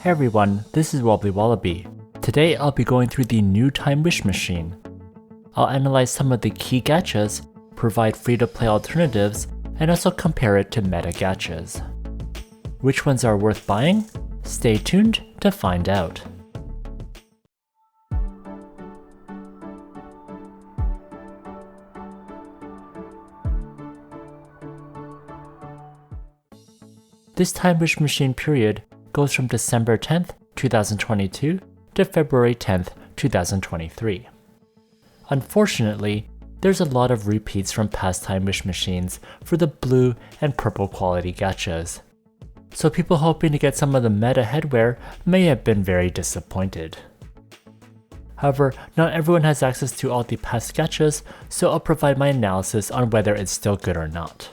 Hey everyone, this is WobblyWallaby. Today I'll be going through the new Time Wish machine. I'll analyze some of the key gachas, provide free-to-play alternatives, and also compare it to meta gachas. Which ones are worth buying? Stay tuned to find out. This Time Wish machine period goes from December 10th, 2022 to February 10th, 2023. Unfortunately, there's a lot of repeats from past Time Wish machines for the blue and purple quality gachas. So people hoping to get some of the meta headwear may have been very disappointed. However, not everyone has access to all the past gachas, so I'll provide my analysis on whether it's still good or not.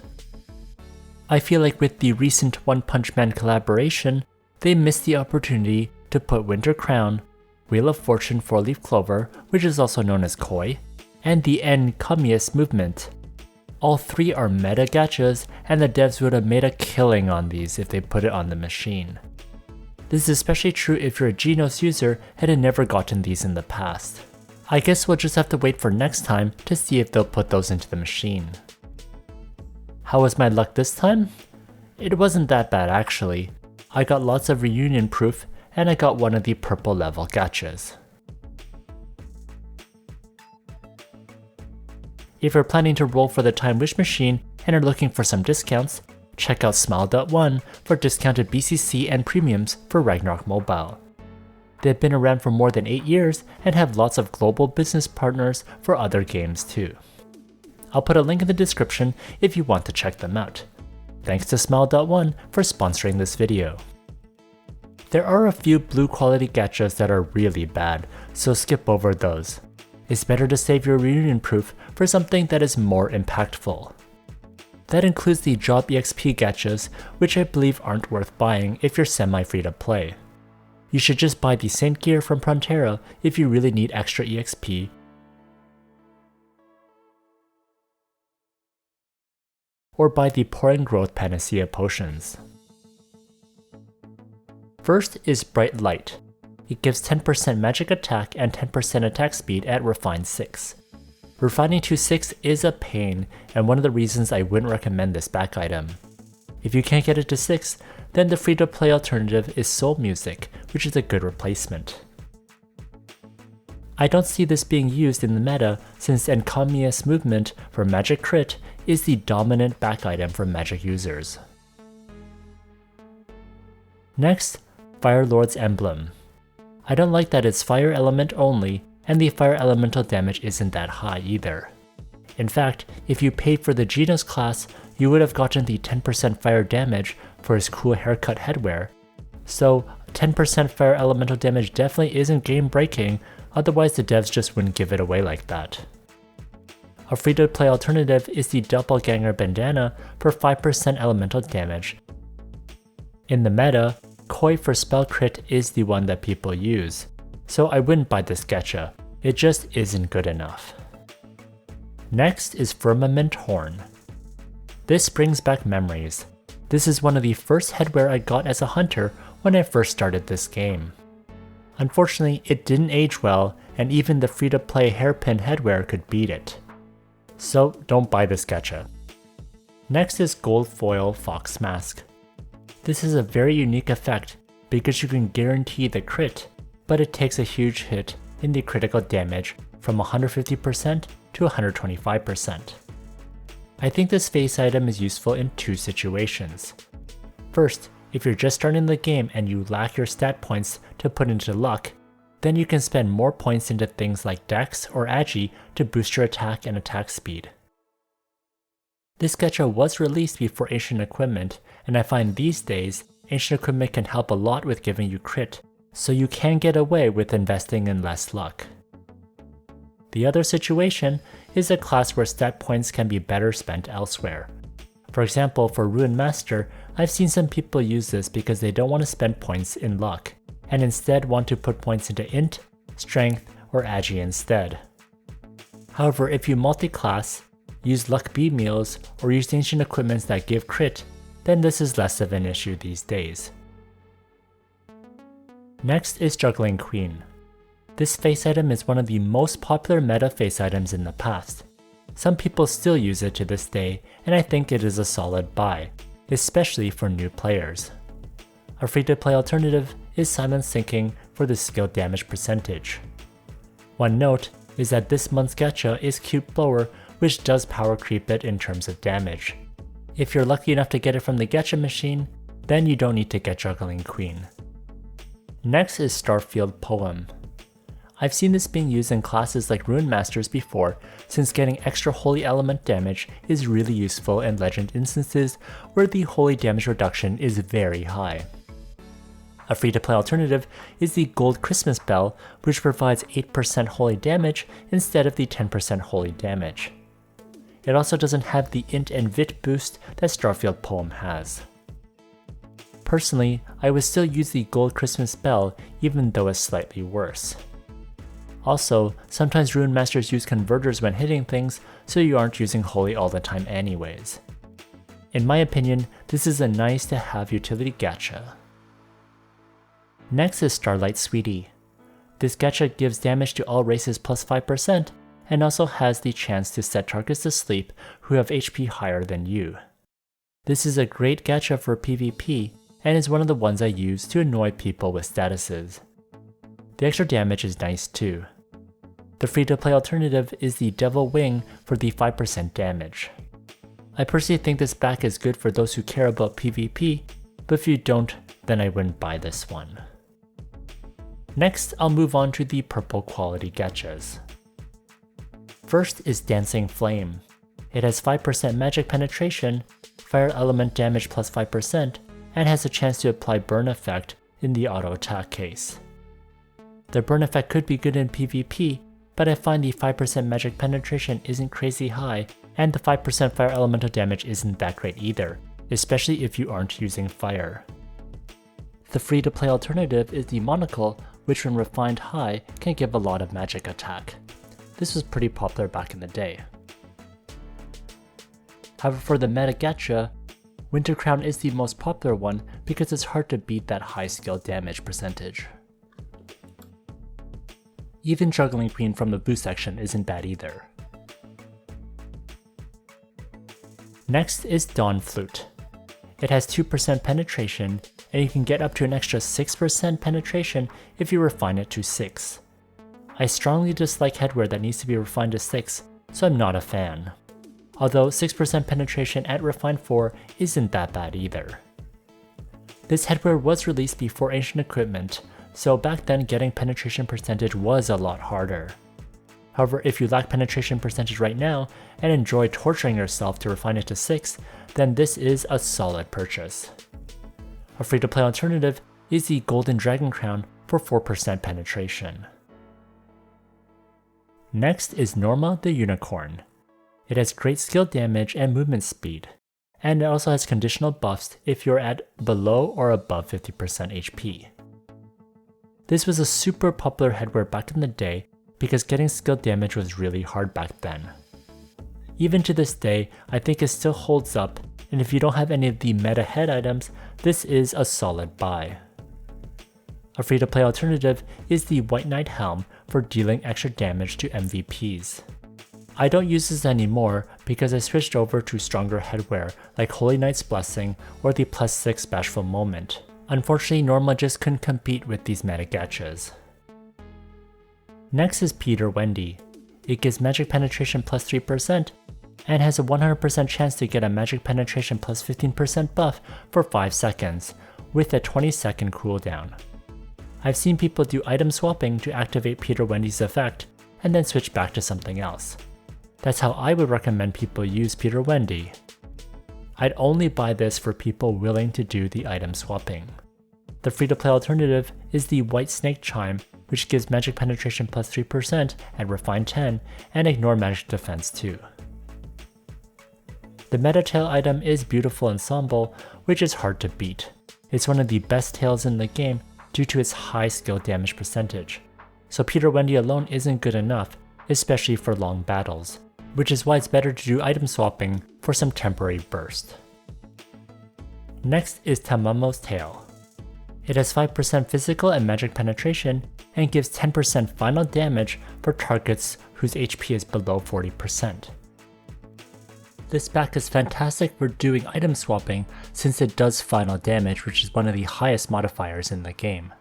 I feel like with the recent One Punch Man collaboration, they missed the opportunity to put Winter Crown, Wheel of Fortune 4-Leaf Clover, which is also known as Koi, and the N-Kamius movement. All three are meta gachas, and the devs would have made a killing on these if they put it on the machine. This is especially true if you're a Genos user and had never gotten these in the past. I guess we'll just have to wait for next time to see if they'll put those into the machine. How was my luck this time? It wasn't that bad actually. I got lots of reunion proof, and I got one of the purple level gachas. If you're planning to roll for the Time Wish machine and are looking for some discounts, check out Smile.one for discounted BCC and premiums for Ragnarok Mobile. They've been around for more than 8 years and have lots of global business partners for other games too. I'll put a link in the description if you want to check them out. Thanks to Smile.one for sponsoring this video. There are a few blue quality gachas that are really bad, so skip over those. It's better to save your reunion proof for something that is more impactful. That includes the Job EXP gachas, which I believe aren't worth buying if you're semi-free to play. You should just buy the Saint gear from Prontera if you really need extra EXP, or buy the Pouring Growth Panacea potions. First is Bright Light. It gives 10% magic attack and 10% attack speed at Refined 6. Refining to 6 is a pain, and one of the reasons I wouldn't recommend this back item. If you can't get it to 6, then the free-to-play alternative is Soul Music, which is a good replacement. I don't see this being used in the meta since N-Kamius movement for Magic Crit is the dominant back item for Magic users. Next, Fire Lord's Emblem. I don't like that it's fire element only, and the fire elemental damage isn't that high either. In fact, if you paid for the Genos class, you would have gotten the 10% fire damage for his cool haircut headwear. So 10% fire elemental damage definitely isn't game breaking, otherwise the devs just wouldn't give it away like that. A free-to-play alternative is the Doppelganger Bandana for 5% elemental damage. In the meta, Koi for spell crit is the one that people use, so I wouldn't buy this gacha, it just isn't good enough. Next is Firmament Horn. This brings back memories. This is one of the first headwear I got as a hunter when I first started this game. Unfortunately, it didn't age well, and even the free-to-play hairpin headwear could beat it. So don't buy this gacha. Next is Gold Foil Fox Mask. This is a very unique effect because you can guarantee the crit, but it takes a huge hit in the critical damage from 150% to 125%. I think this face item is useful in two situations. First, if you're just starting the game and you lack your stat points to put into luck, then you can spend more points into things like Dex or Agi to boost your attack and attack speed. This gacha was released before Ancient Equipment, and I find these days, Ancient Equipment can help a lot with giving you crit, so you can get away with investing in less luck. The other situation is a class where stat points can be better spent elsewhere. For example, for Ruin Master, I've seen some people use this because they don't want to spend points in luck, and instead want to put points into Int, Strength, or Agi instead. However, if you multi-class, use luck B meals, or use ancient equipments that give crit, then this is less of an issue these days. Next is Juggling Queen. This face item is one of the most popular meta face items in the past. Some people still use it to this day, and I think it is a solid buy, especially for new players. A free-to-play alternative is Silent Sinking for the skill damage percentage. One note is that this month's gacha is Cube Blower, which does power creep it in terms of damage. If you're lucky enough to get it from the gacha machine, then you don't need to get Juggling Queen. Next is Starfield Poem. I've seen this being used in classes like Rune Masters before, since getting extra holy element damage is really useful in legend instances where the holy damage reduction is very high. A free-to-play alternative is the Gold Christmas Bell, which provides 8% holy damage instead of the 10% holy damage. It also doesn't have the int and vit boost that Starfield Poem has. Personally, I would still use the Gold Christmas Bell even though it's slightly worse. Also, sometimes Rune Masters use converters when hitting things, so you aren't using holy all the time anyways. In my opinion, this is a nice to have utility gacha. Next is Starlight Sweetie. This gacha gives damage to all races plus 5%, and also has the chance to set targets to sleep who have HP higher than you. This is a great gacha for PvP, and is one of the ones I use to annoy people with statuses. The extra damage is nice too. The free-to-play alternative is the Devil Wing for the 5% damage. I personally think this back is good for those who care about PvP, but if you don't, then I wouldn't buy this one. Next, I'll move on to the purple quality gachas. First is Dancing Flame. It has 5% magic penetration, fire element damage plus 5%, and has a chance to apply burn effect in the auto attack case. The burn effect could be good in PvP, but I find the 5% magic penetration isn't crazy high, and the 5% fire elemental damage isn't that great either, especially if you aren't using fire. The free-to-play alternative is the Monocle, which when refined high can give a lot of magic attack. This was pretty popular back in the day. However, for the meta gacha, Winter Crown is the most popular one because it's hard to beat that high skill damage percentage. Even Juggling Queen from the boost section isn't bad either. Next is Dawn Flute. It has 2% penetration, and you can get up to an extra 6% penetration if you refine it to 6. I strongly dislike headwear that needs to be refined to 6, so I'm not a fan. Although 6% penetration at Refine 4 isn't that bad either. This headwear was released before Ancient Equipment, so back then getting penetration percentage was a lot harder. However, if you lack penetration percentage right now and enjoy torturing yourself to refine it to 6, then this is a solid purchase. A free-to-play alternative is the Golden Dragon Crown for 4% penetration. Next is Norma the Unicorn. It has great skill damage and movement speed, and it also has conditional buffs if you're at below or above 50% HP. This was a super popular headwear back in the day because getting skill damage was really hard back then. Even to this day, I think it still holds up, and if you don't have any of the meta head items, this is a solid buy. A free-to-play alternative is the White Knight Helm for dealing extra damage to MVPs. I don't use this anymore because I switched over to stronger headwear like Holy Knight's Blessing or the plus 6 Bashful Moment. Unfortunately, Norma just couldn't compete with these meta gachas. Next is Peter Wendy. It gives magic penetration plus 3% and has a 100% chance to get a magic penetration plus 15% buff for 5 seconds, with a 20-second cooldown. I've seen people do item swapping to activate Peter Wendy's effect and then switch back to something else. That's how I would recommend people use Peter Wendy. I'd only buy this for people willing to do the item swapping. The free-to-play alternative is the White Snake Chime, which gives magic penetration plus 3% at Refine 10 and ignore magic defense 2. The meta tail item is Beautiful Ensemble, which is hard to beat. It's one of the best tails in the game due to its high skill damage percentage. So Peter Wendy alone isn't good enough, especially for long battles, which is why it's better to do item swapping for some temporary burst. Next is Tamamo's Tail. It has 5% physical and magic penetration, and gives 10% final damage for targets whose HP is below 40%. This back is fantastic for doing item swapping since it does final damage, which is one of the highest modifiers in the game.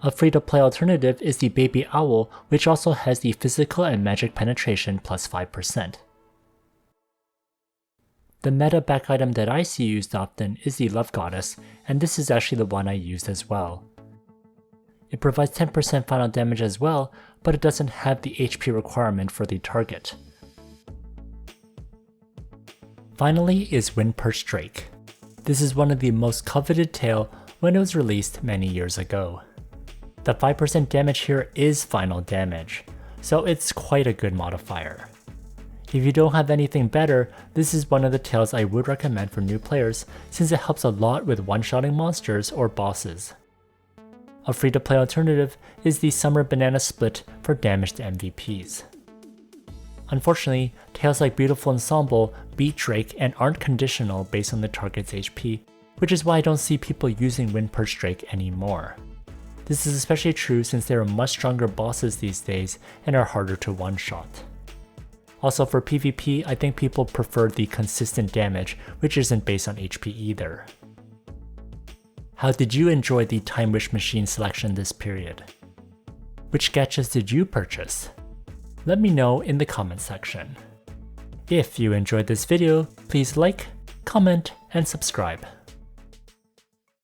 A free-to-play alternative is the Baby Owl, which also has the physical and magic penetration plus 5%. The meta back item that I see used often is the Love Goddess, and this is actually the one I used as well. It provides 10% final damage as well, but it doesn't have the HP requirement for the target. Finally is Wind-Perched Drake. This is one of the most coveted tail when it was released many years ago. The 5% damage here is final damage, so it's quite a good modifier. If you don't have anything better, this is one of the tails I would recommend for new players since it helps a lot with one-shotting monsters or bosses. A free-to-play alternative is the Summer Banana Split for damaged MVPs. Unfortunately, tails like Beautiful Ensemble beat Drake and aren't conditional based on the target's HP, which is why I don't see people using Wind-Perched Drake anymore. This is especially true since there are much stronger bosses these days and are harder to one-shot. Also for PvP, I think people prefer the consistent damage, which isn't based on HP either. How did you enjoy the Time Wish Machine selection this period? Which gachas did you purchase? Let me know in the comment section. If you enjoyed this video, please like, comment, and subscribe.